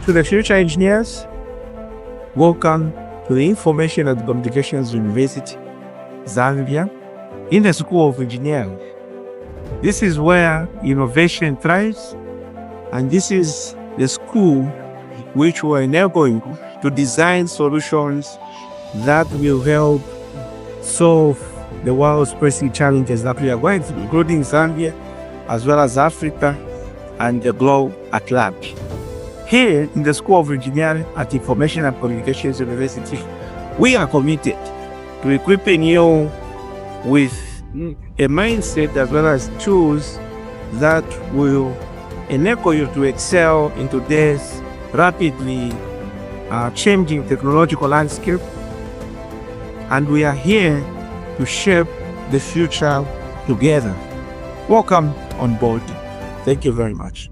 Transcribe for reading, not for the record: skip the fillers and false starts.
To the future engineers, welcome to the Information and Communications University, Zambia, in the School of Engineering. This is where innovation thrives, and this is the school which will enable you to design solutions that will help solve the world's pressing challenges that we are going through, including Zambia, as well as Africa and the globe at large. Here in the School of Engineering at Information and Communications University, we are committed to equipping you with a mindset as well as tools that will enable you to excel in today's rapidly changing technological landscape. And we are here to shape the future together. Welcome on board. Thank you very much.